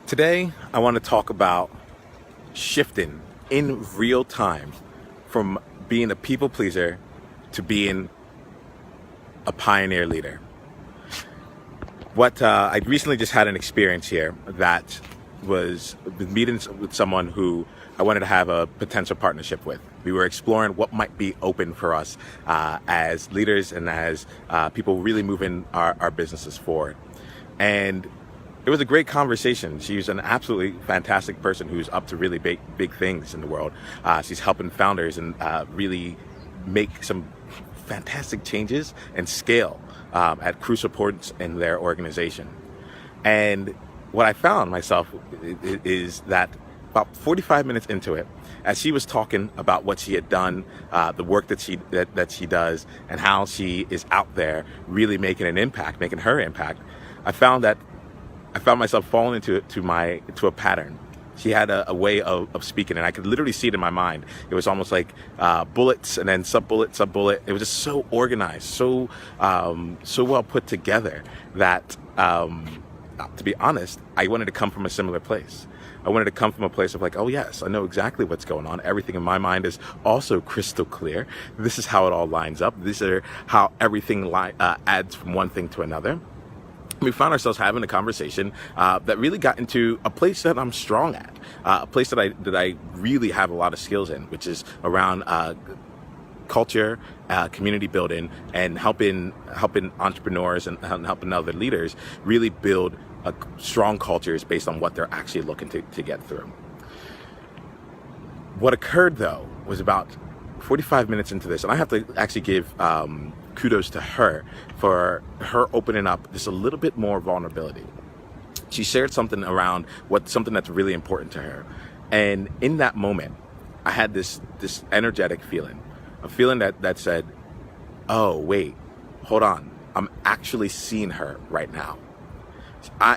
Today, I want to talk about shifting in real time from being a people pleaser to being a pioneer leader. I recently just had an experience here that was meeting with someone who I wanted to have a potential partnership with. We were exploring what might be open for us as leaders and as people really moving our businesses forward. And it was a great conversation. She's an absolutely fantastic person who's up to really big things in the world. She's helping founders and really make some fantastic changes and scale at crucial points in their organization. And what I found myself is that about 45 minutes into it, as she was talking about what she had done, the work that she does, and how she is out there really making her impact, I found myself falling into a pattern. She had a way of speaking, and I could literally see it in my mind. It was almost like bullets and then sub-bullet. It was just so organized, so well put together that, to be honest, I wanted to come from a similar place. I wanted to come from a place of like, oh yes, I know exactly what's going on. Everything in my mind is also crystal clear. This is how it all lines up. These are how everything adds from one thing to another. We found ourselves having a conversation that really got into a place that I'm strong at, a place that I really have a lot of skills in, which is around culture, community building, and helping entrepreneurs and helping other leaders really build strong cultures based on what they're actually looking to get through. What occurred though was about 45 minutes into this, and I have to actually give kudos to her for her opening up just a little bit more vulnerability. She shared something around something that's really important to her, and in that moment, I had this energetic feeling, a feeling that said, "Oh wait, hold on, I'm actually seeing her right now.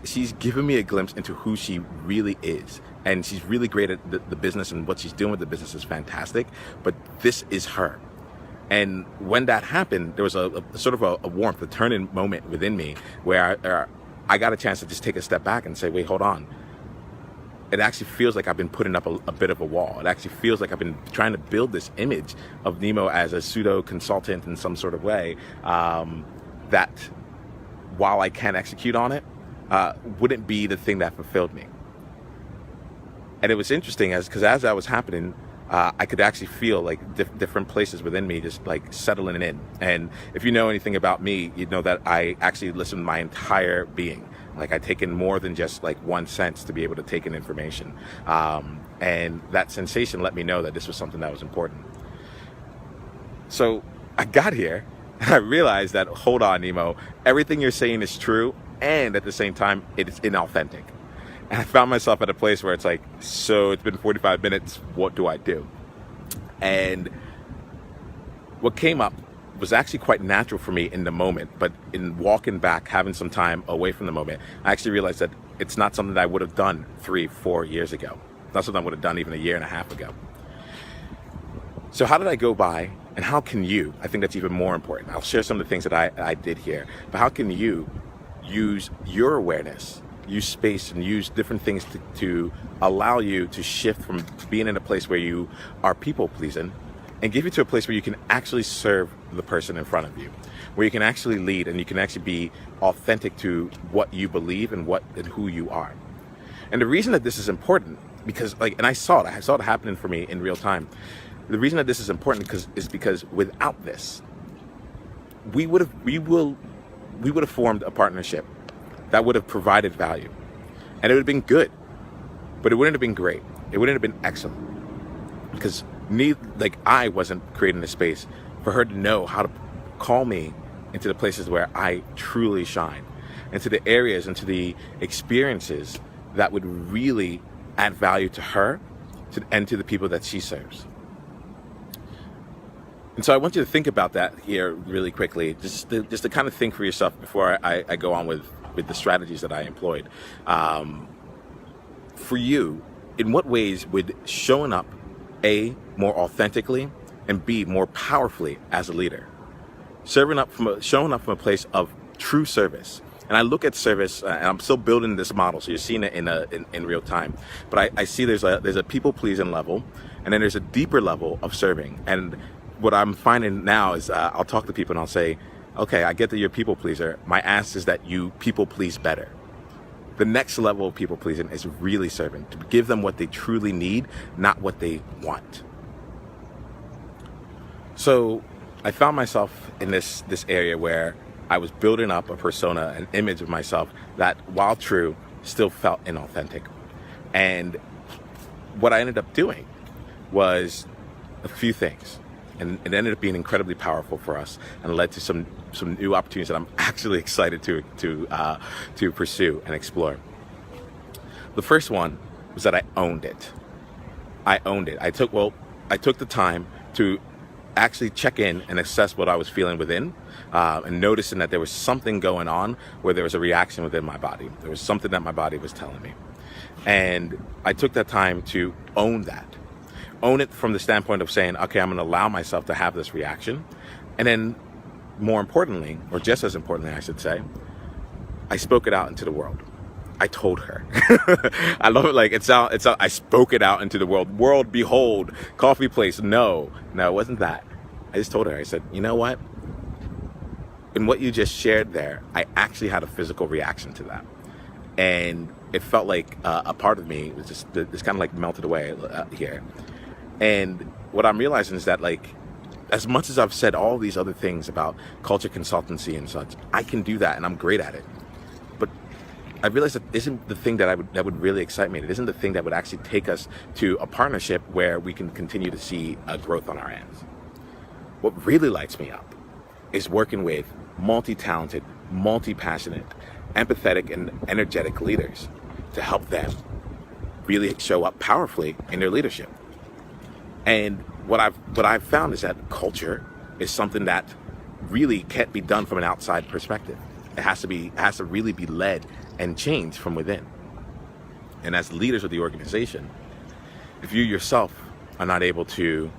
She's giving me a glimpse into who she really is." And she's really great at the business, and what she's doing with the business is fantastic, but this is her. And when that happened, there was a sort of a warmth, a turning moment within me where I got a chance to just take a step back and say, wait, hold on. It actually feels like I've been putting up a bit of a wall. It actually feels like I've been trying to build this image of Nemo as a pseudo consultant in some sort of way that, while I can execute on it, wouldn't be the thing that fulfilled me. And it was interesting because as that was happening, I could actually feel like different places within me just like settling in. And if you know anything about me, you know that I actually listen to my entire being. Like I take in more than just like one sense to be able to take in information. And that sensation let me know that this was something that was important. So I got here and I realized that, hold on, Nemo, everything you're saying is true. And at the same time, it's inauthentic. And I found myself at a place where it's like, so it's been 45 minutes, what do I do? And what came up was actually quite natural for me in the moment, but in walking back, having some time away from the moment, I actually realized that it's not something that I would have done 3-4 years ago. It's not something I would have done even a year and a half ago. So how did I go by, and how can you, I think that's even more important. I'll share some of the things that I did here, but how can you use your awareness, use space, and use different things to allow you to shift from being in a place where you are people pleasing and give you to a place where you can actually serve the person in front of you, where you can actually lead and you can actually be authentic to what you believe and who you are. And the reason that this is important, because and I saw it happening for me in real time. The reason that this is important is because without this, we would have formed a partnership that would have provided value, and it would have been good, but it wouldn't have been great. It wouldn't have been excellent, because I wasn't creating a space for her to know how to call me into the places where I truly shine, into the areas, into the experiences that would really add value to her and to the people that she serves. And so I want you to think about that here really quickly, just to kind of think for yourself before I go on with the strategies that I employed. For you, in what ways would showing up, A, more authentically, and B, more powerfully as a leader, showing up from a place of true service And I look at service, and I'm still building this model, so you're seeing it in real time. But I see there's a people pleasing level, and then there's a deeper level of serving. And what I'm finding now is I'll talk to people and I'll say, okay, I get that you're a people pleaser. My ask is that you people please better. The next level of people pleasing is really serving, to give them what they truly need, not what they want. So I found myself in this area where I was building up a persona, an image of myself that, while true, still felt inauthentic. And what I ended up doing was a few things, and it ended up being incredibly powerful for us, and led to some new opportunities that I'm actually excited to pursue and explore. The first one was that I owned it. I owned it. I took the time to actually check in and assess what I was feeling within, and noticing that there was something going on where there was a reaction within my body. There was something that my body was telling me. And I took that time to own that. Own it from the standpoint of saying, okay, I'm going to allow myself to have this reaction. And then, more importantly, or just as importantly, I should say, I spoke it out into the world. I told her. I love it. Like, I spoke it out into the world. World, behold, coffee place. No, it wasn't that. I just told her, I said, you know what? In what you just shared there, I actually had a physical reaction to that. And it felt like a part of me was just kind of like melted away here. And what I'm realizing is that, like, as much as I've said all these other things about culture consultancy and such, I can do that and I'm great at it. But I realized that isn't the thing that would really excite me. It isn't the thing that would actually take us to a partnership where we can continue to see a growth on our ends. What really lights me up is working with multi-talented, multi-passionate, empathetic, and energetic leaders to help them really show up powerfully in their leadership. And what I've found is that culture is something that really can't be done from an outside perspective. It has to really be led and changed from within. And as leaders of the organization, if you yourself are not able to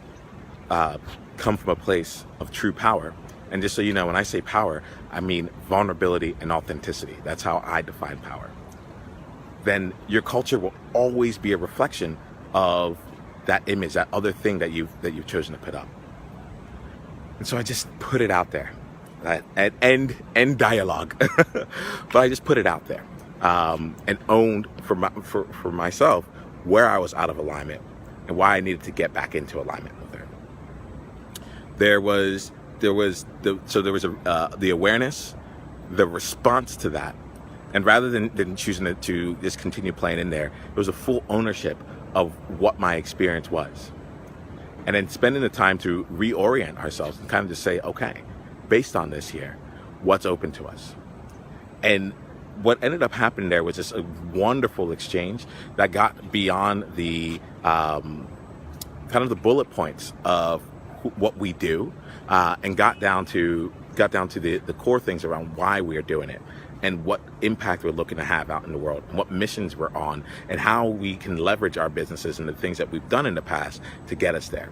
come from a place of true power, and just so you know, when I say power, I mean vulnerability and authenticity. That's how I define power. Then your culture will always be a reflection of that image, that other thing that you've chosen to put up. And so I just put it out there, at end dialogue, but I just put it out there, and owned for myself where I was out of alignment and why I needed to get back into alignment with her. There was the awareness, the response to that, and rather than choosing to just continue playing in there, it was a full ownership of what my experience was. And then spending the time to reorient ourselves and kind of just say, okay, based on this here, what's open to us? And what ended up happening there was just a wonderful exchange that got beyond the kind of the bullet points of what we do, and got down to the core things around why we are doing it, and what impact we're looking to have out in the world, and what missions we're on, and how we can leverage our businesses and the things that we've done in the past to get us there.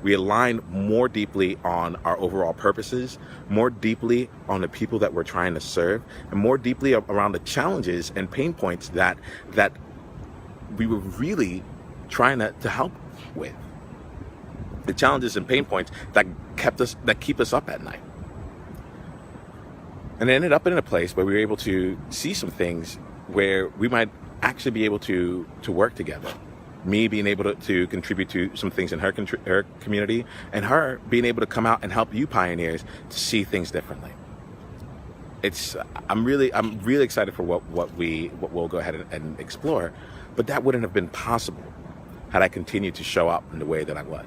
We align more deeply on our overall purposes, more deeply on the people that we're trying to serve, and more deeply around the challenges and pain points that we were really trying to help with. The challenges and pain points that keep us up at night. And it ended up in a place where we were able to see some things where we might actually be able to work together. Me being able to contribute to some things in her community, and her being able to come out and help you pioneers to see things differently. I'm really excited for what we'll go ahead and explore, but that wouldn't have been possible had I continued to show up in the way that I was.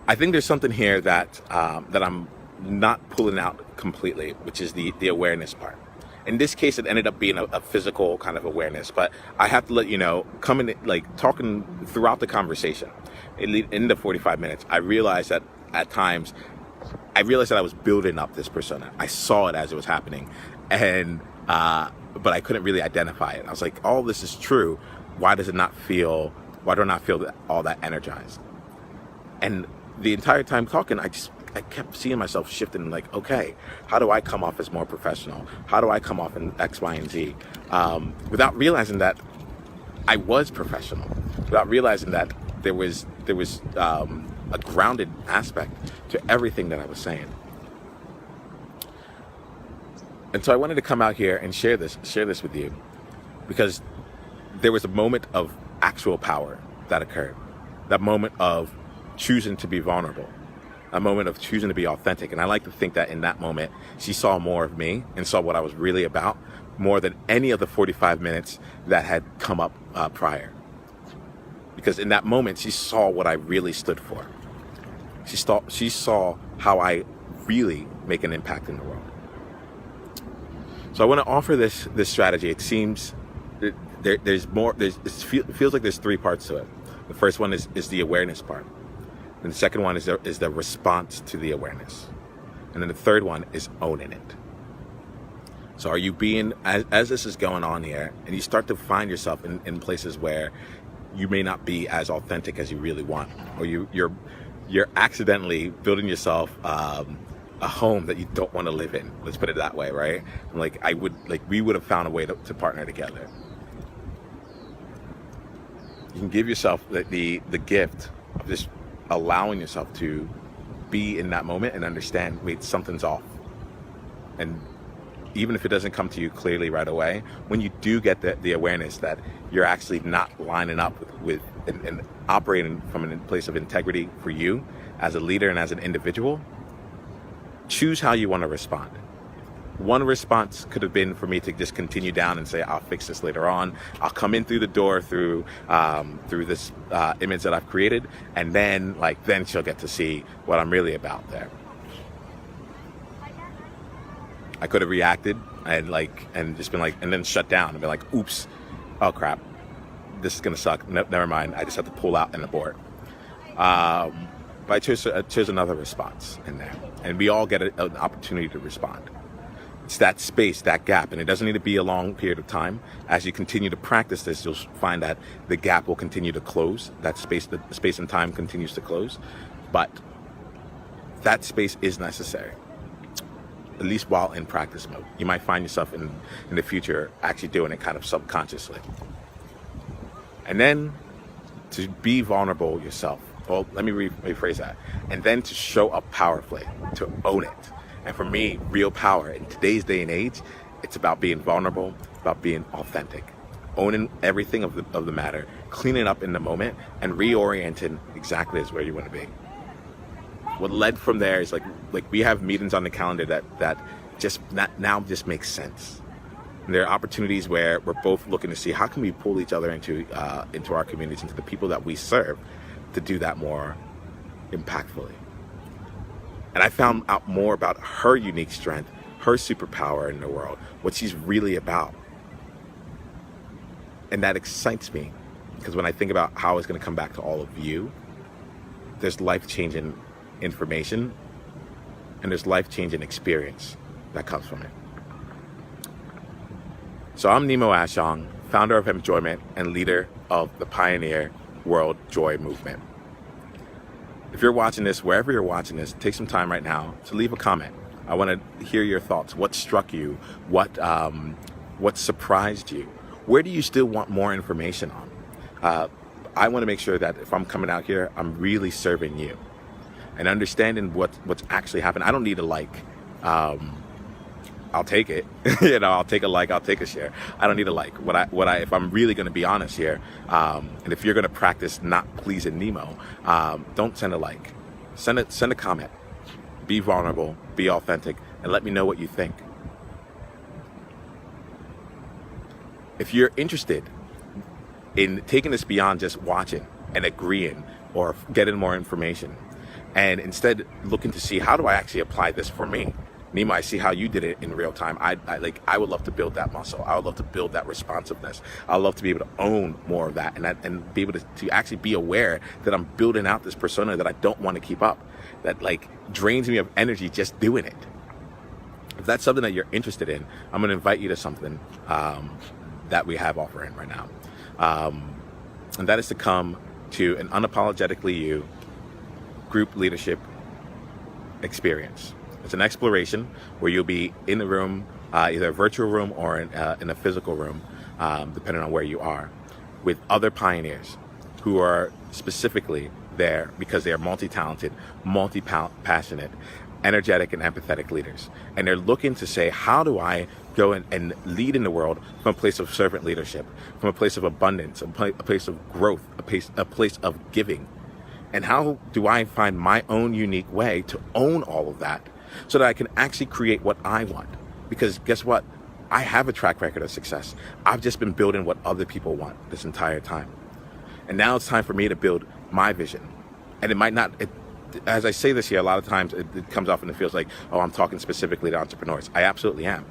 I think there's something here that I'm not pulling out completely, which is the awareness part. In this case, it ended up being a physical kind of awareness, but I have to let you know, talking throughout the conversation, in the 45 minutes, I realized that at times, I was building up this persona. I saw it as it was happening, and but I couldn't really identify it. I was like, all this is true. Why do I not feel all that energized? And the entire time talking, I just I kept seeing myself shifting, like, okay, how do I come off as more professional? How do I come off in X, Y, and Z? Without realizing that I was professional, without realizing that there was a grounded aspect to everything that I was saying. And so I wanted to come out here and share this with you, because there was a moment of actual power that occurred. That moment of choosing to be vulnerable. A moment of choosing to be authentic. And I like to think that in that moment, she saw more of me and saw what I was really about, more than any of the 45 minutes that had come up prior. Because in that moment, she saw what I really stood for. She saw how I really make an impact in the world. So I want to offer this strategy. It seems there's more. It feels like there's three parts to it. The first one is the awareness part. And the second one is the response to the awareness. And then the third one is owning it. So are you being, as this is going on here, and you start to find yourself in places where you may not be as authentic as you really want, or you're accidentally building yourself a home that you don't want to live in. Let's put it that way, right? We would have found a way to partner together. You can give yourself the gift of just allowing yourself to be in that moment and understand, wait, something's off. And even if it doesn't come to you clearly right away, when you do get the awareness that you're actually not lining up with and operating from a place of integrity for you as a leader and as an individual, choose how you want to respond. One response could have been for me to just continue down and say, I'll fix this later on. I'll come in through the door through this image that I've created, and then she'll get to see what I'm really about there. I could have reacted and just been and then shut down and be like, oops, oh crap, this is gonna suck. Never mind. I just have to pull out and abort. But I chose another response in there, and we all get an opportunity to respond. It's that space, that gap, and it doesn't need to be a long period of time. As you continue to practice this, you'll find that the gap will continue to close. The space and time continues to close, but that space is necessary, at least while in practice mode. You might find yourself in the future actually doing it kind of subconsciously. And then to be vulnerable yourself. Well, let me rephrase that. And then to show up powerfully, to own it. And for me, real power in today's day and age, it's about being vulnerable, about being authentic, owning everything of the matter, cleaning up in the moment, and reorienting exactly as where you want to be. What led from there is like we have meetings on the calendar that just now just makes sense. And there are opportunities where we're both looking to see how can we pull each other into our communities, into the people that we serve, to do that more impactfully. And I found out more about her unique strength, her superpower in the world, what she's really about. And that excites me, because when I think about how it's going to come back to all of you, there's life-changing information and there's life-changing experience that comes from it. So I'm Nemo Ashong, founder of Enjoyment and leader of the Pioneer World Joy Movement. If you're watching this, wherever you're watching this, take some time right now to leave a comment. I want to hear your thoughts. What struck you? What surprised you? Where do you still want more information on? I want to make sure that if I'm coming out here, I'm really serving you and understanding what's actually happening. I don't need a like. I'll take it. I'll take a like, I'll take a share. I don't need a like. If I'm really going to be honest here, and if you're going to practice not pleasing Nemo, don't send a like. Send a comment. Be vulnerable, be authentic, and let me know what you think. If you're interested in taking this beyond just watching and agreeing or getting more information, and instead looking to see how do I actually apply this for me, Nima, I see how you did it in real time. I would love to build that muscle. I would love to build that responsiveness. I would love to be able to own more of that and be able to actually be aware that I'm building out this persona that I don't want to keep up, that drains me of energy just doing it. If that's something that you're interested in, I'm going to invite you to something that we have offering right now. And that is to come to an Unapologetically You group leadership experience. It's an exploration where you'll be in the room, either a virtual room or in a physical room, depending on where you are, with other pioneers who are specifically there because they are multi-talented, multi-passionate, energetic, and empathetic leaders. And they're looking to say, how do I go and lead in the world from a place of servant leadership, from a place of abundance, a place of growth, a place of giving? And how do I find my own unique way to own all of that so that I can actually create what I want? Because guess what? I have a track record of success. I've just been building what other people want this entire time. And now it's time for me to build my vision. And it might not, as I say this here, a lot of times it comes off and it feels like, oh, I'm talking specifically to entrepreneurs. I absolutely am.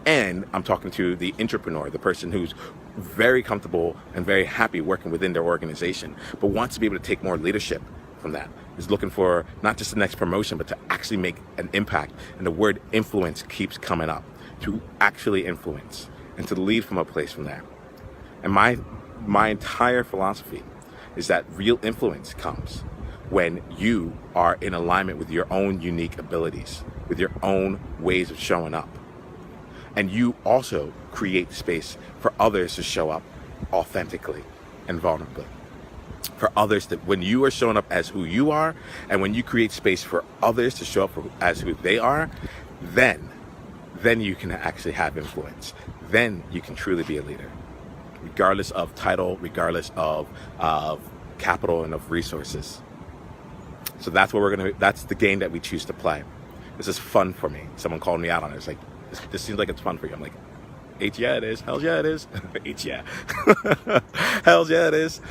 And I'm talking to the entrepreneur, the person who's very comfortable and very happy working within their organization, but wants to be able to take more leadership from that, is looking for not just the next promotion, but to actually make an impact. And the word influence keeps coming up, to actually influence and to lead from a place from there. And my entire philosophy is that real influence comes when you are in alignment with your own unique abilities, with your own ways of showing up. And you also create space for others to show up authentically and vulnerably. For others, that when you are showing up as who you are, and when you create space for others to show up as who they are, then you can actually have influence. Then you can truly be a leader, regardless of title, regardless of capital and of resources. So that's what that's the game that we choose to play. This is fun for me. Someone called me out on it. It's like, this seems like it's fun for you. I'm like, H yeah it is. Hell yeah it is. H yeah. Hell yeah it is.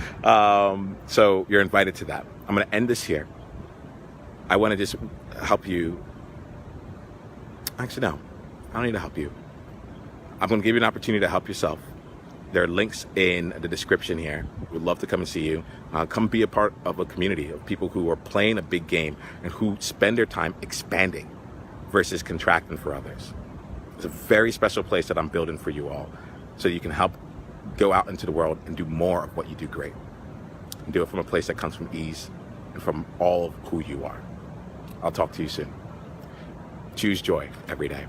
So you're invited to that. I'm going to end this here. I want to just help you. Actually, no. I don't need to help you. I'm going to give you an opportunity to help yourself. There are links in the description here. We'd love to come and see you. Come be a part of a community of people who are playing a big game and who spend their time expanding versus contracting for others. It's a very special place that I'm building for you all, so you can help go out into the world and do more of what you do great. And do it from a place that comes from ease and from all of who you are. I'll talk to you soon. Choose joy every day.